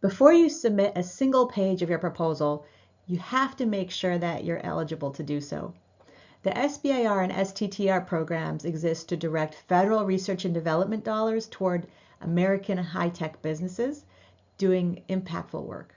Before you submit a single page of your proposal, you have to make sure that you're eligible to do so. The SBIR and STTR programs exist to direct federal research and development dollars toward American high-tech businesses doing impactful work.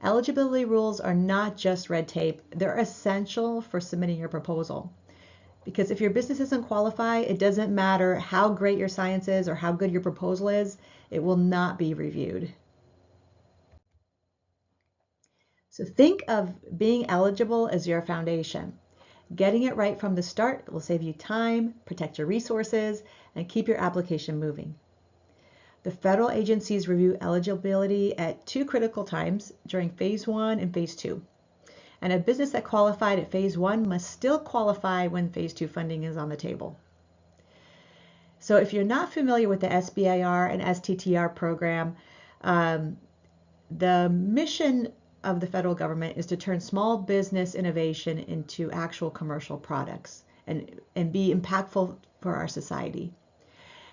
Eligibility rules are not just red tape, they're essential for submitting your proposal. Because if your business doesn't qualify, it doesn't matter how great your science is or how good your proposal is, it will not be reviewed. So think of being eligible as your foundation. Getting it right from the start will save you time, protect your resources, and keep your application moving. The federal agencies review eligibility at two critical times during Phase 1 and Phase 2. And a business that qualified at Phase 1 must still qualify when Phase 2 funding is on the table. So if you're not familiar with the SBIR and STTR program, the mission of the federal government is to turn small business innovation into actual commercial products and be impactful for our society.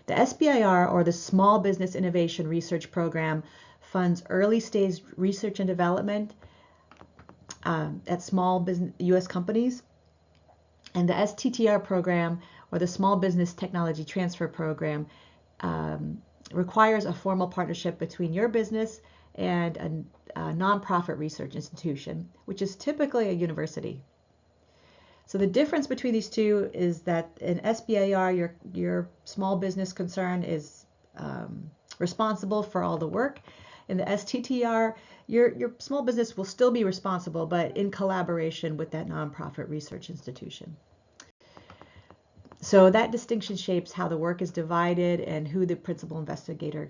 The SBIR, or the Small Business Innovation Research Program, funds early stage research and development at small business U.S. companies. And the STTR program, or the Small Business Technology Transfer Program, requires a formal partnership between your business and a nonprofit research institution, which is typically a university. So the difference between these two is that in SBIR, your small business concern is responsible for all the work. In the STTR, your small business will still be responsible, but in collaboration with that nonprofit research institution. So that distinction shapes how the work is divided and who the principal investigator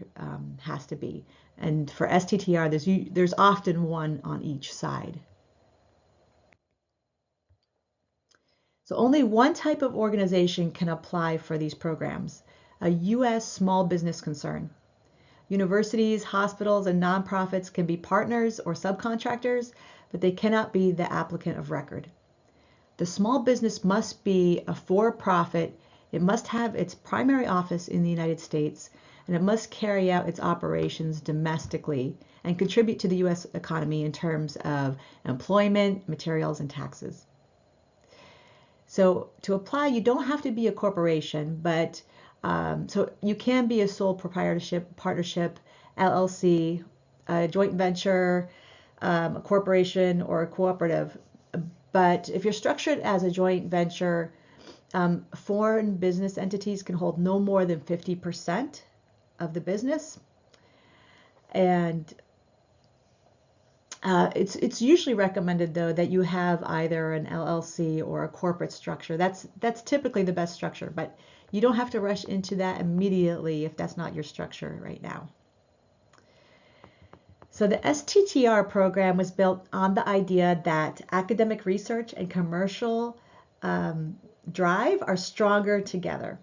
has to be. And for STTR, there's often one on each side. So only one type of organization can apply for these programs, a U.S. small business concern. Universities, hospitals, and nonprofits can be partners or subcontractors, but they cannot be the applicant of record. The small business must be a for-profit, it must have its primary office in the United States, and it must carry out its operations domestically and contribute to the U.S. economy in terms of employment, materials, and taxes. So to apply, you don't have to be a corporation, but so you can be a sole proprietorship, partnership, LLC, a joint venture, a corporation, or a cooperative. But if you're structured as a joint venture, foreign business entities can hold no more than 50% of the business. And it's usually recommended, though, that you have either an LLC or a corporate structure. That's typically the best structure, but you don't have to rush into that immediately if that's not your structure right now. So the STTR program was built on the idea that academic research and commercial drive are stronger together.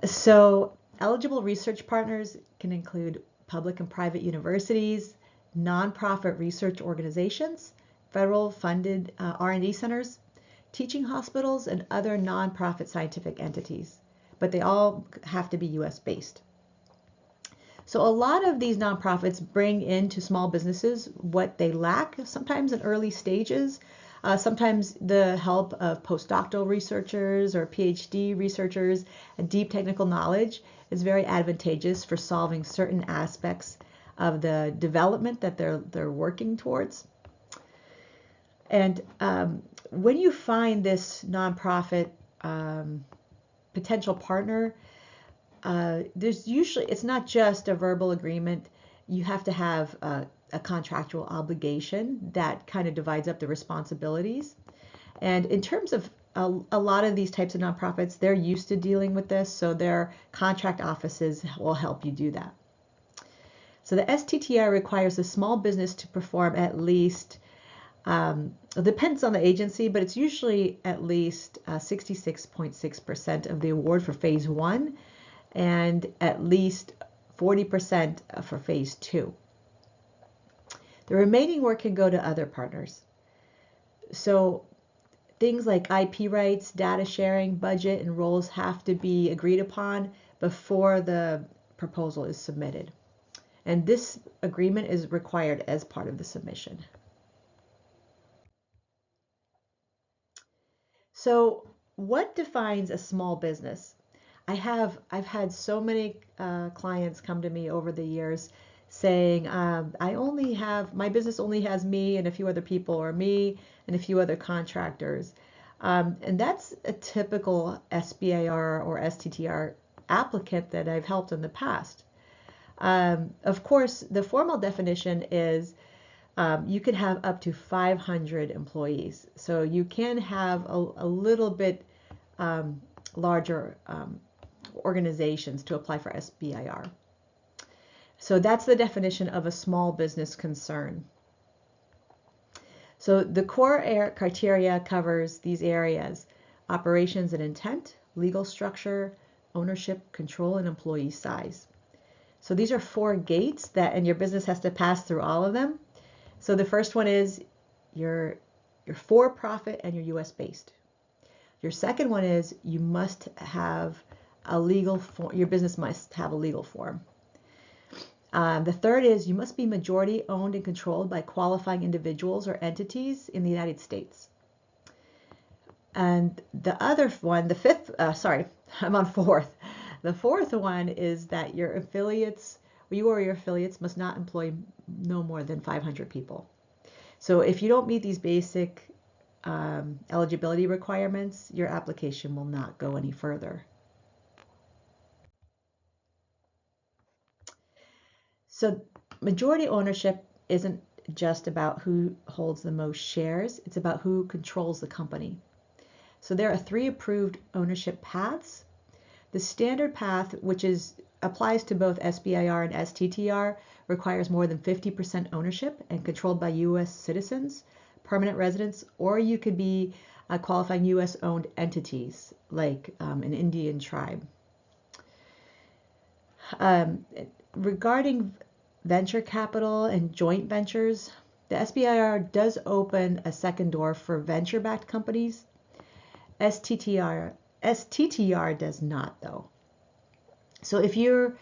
So eligible research partners can include public and private universities, nonprofit research organizations, federal funded R&D centers, teaching hospitals, and other nonprofit scientific entities, but they all have to be US based. So a lot of these nonprofits bring into small businesses what they lack, sometimes in early stages, sometimes the help of postdoctoral researchers or PhD researchers, and deep technical knowledge is very advantageous for solving certain aspects of the development that they're working towards. And when you find this nonprofit potential partner, there's usually, it's not just a verbal agreement. You have to have a contractual obligation that kind of divides up the responsibilities. And in terms of a lot of these types of nonprofits, they're used to dealing with this, so their contract offices will help you do that. So the STTR requires a small business to perform at least, it depends on the agency, but it's usually at least 66.6% of the award for Phase 1 and at least 40% for Phase 2. The remaining work can go to other partners. So things like IP rights, data sharing, budget, and roles have to be agreed upon before the proposal is submitted. And this agreement is required as part of the submission. So what defines a small business? I've had so many clients come to me over the years saying, my business only has me and a few other people, or me and a few other contractors. And that's a typical SBIR or STTR applicant that I've helped in the past. Of course, the formal definition is you can have up to 500 employees. So you can have a little bit larger organizations to apply for SBIR. So that's the definition of a small business concern. So the core criteria covers these areas: operations and intent, legal structure, ownership, control, and employee size. So these are 4 gates and your business has to pass through all of them. So the first one is you're for-profit and you're US based. Your second one is you must have a legal form. Your business must have a legal form. The third is you must be majority owned and controlled by qualifying individuals or entities in the United States. And the other one, the fifth, I'm on fourth. The fourth one is that your affiliates, you or your affiliates must not employ no more than 500 people. So if you don't meet these basic eligibility requirements, your application will not go any further. So majority ownership isn't just about who holds the most shares, it's about who controls the company. So there are 3 approved ownership paths. The standard path, which applies to both SBIR and STTR, requires more than 50% ownership and controlled by US citizens, permanent residents, or you could be qualifying US owned entities like an Indian tribe. Regarding venture capital and joint ventures, the SBIR does open a second door for venture-backed companies. STTR does not, though. So if you're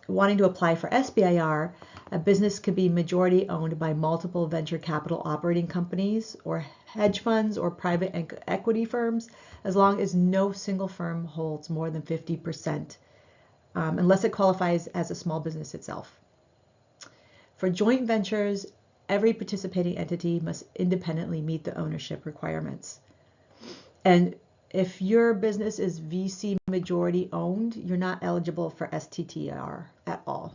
wanting to apply for SBIR, a business could be majority owned by multiple venture capital operating companies or hedge funds or private equity firms, as long as no single firm holds more than 50%, unless it qualifies as a small business itself. For joint ventures, every participating entity must independently meet the ownership requirements. And if your business is VC majority owned, you're not eligible for STTR at all.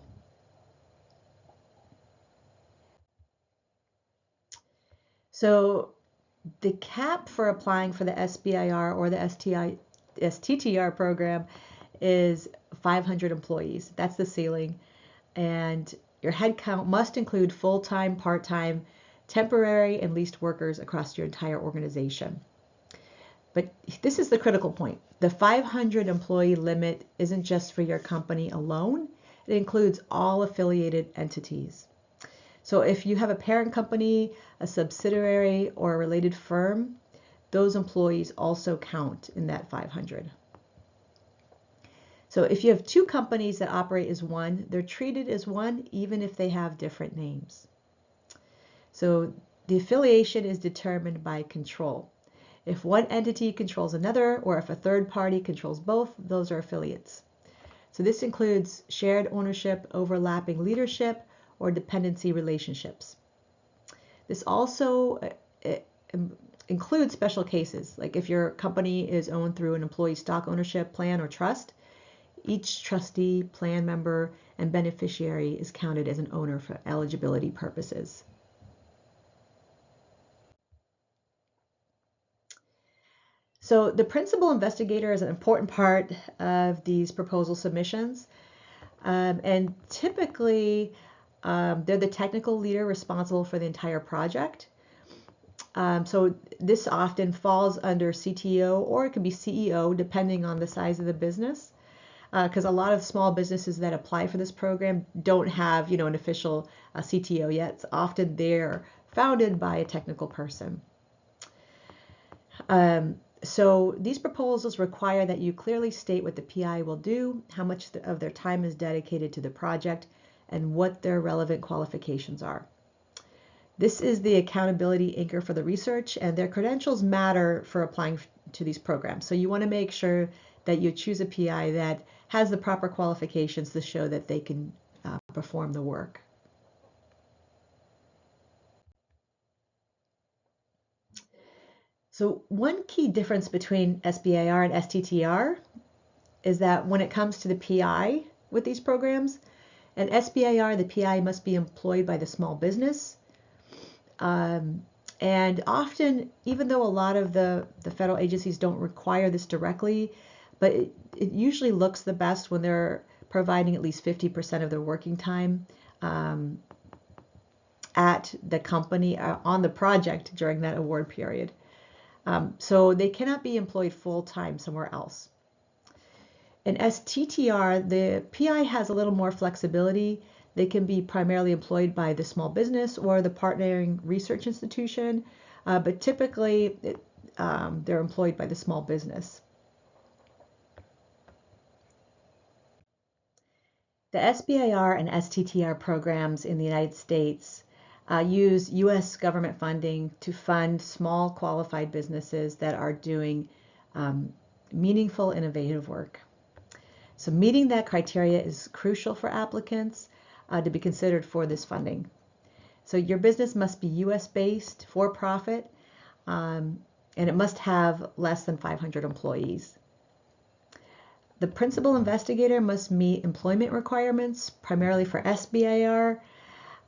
So the cap for applying for the SBIR or the STTR program is 500 employees. That's the ceiling. And your headcount must include full-time, part-time, temporary, and leased workers across your entire organization. But this is the critical point. The 500 employee limit isn't just for your company alone. It includes all affiliated entities. So if you have a parent company, a subsidiary, or a related firm, those employees also count in that 500. So if you have 2 companies that operate as one, they're treated as one even if they have different names. So the affiliation is determined by control. If one entity controls another, or if a third party controls both, those are affiliates. So this includes shared ownership, overlapping leadership, or dependency relationships. This also includes special cases, like if your company is owned through an employee stock ownership plan or trust, each trustee, plan member, and beneficiary is counted as an owner for eligibility purposes. So the principal investigator is an important part of these proposal submissions. And typically, they're the technical leader responsible for the entire project. So this often falls under CTO, or it could be CEO, depending on the size of the business. Because a lot of small businesses that apply for this program don't have, an official CTO yet. It's often they're founded by a technical person. So these proposals require that you clearly state what the PI will do, how much of their time is dedicated to the project, and what their relevant qualifications are. This is the accountability anchor for the research, and their credentials matter for applying to these programs. So you want to make sure that you choose a PI that has the proper qualifications to show that they can perform the work. So one key difference between SBIR and STTR is that when it comes to the PI with these programs, in SBIR, the PI must be employed by the small business. And often, even though a lot of the federal agencies don't require this directly, but it usually looks the best when they're providing at least 50% of their working time at the company on the project during that award period. So they cannot be employed full-time somewhere else. In STTR, the PI has a little more flexibility. They can be primarily employed by the small business or the partnering research institution, but typically they're employed by the small business. The SBIR and STTR programs in the United States use U.S. government funding to fund small qualified businesses that are doing meaningful, innovative work. So meeting that criteria is crucial for applicants to be considered for this funding. So your business must be U.S. based, for profit, and it must have less than 500 employees. The principal investigator must meet employment requirements, primarily for SBIR,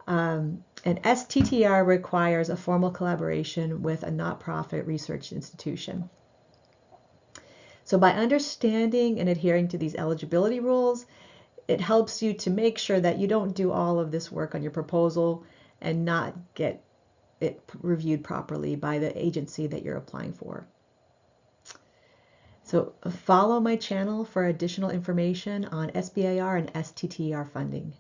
and STTR requires a formal collaboration with a not-profit research institution. So by understanding and adhering to these eligibility rules, it helps you to make sure that you don't do all of this work on your proposal and not get it reviewed properly by the agency that you're applying for. So follow my channel for additional information on SBIR and STTR funding.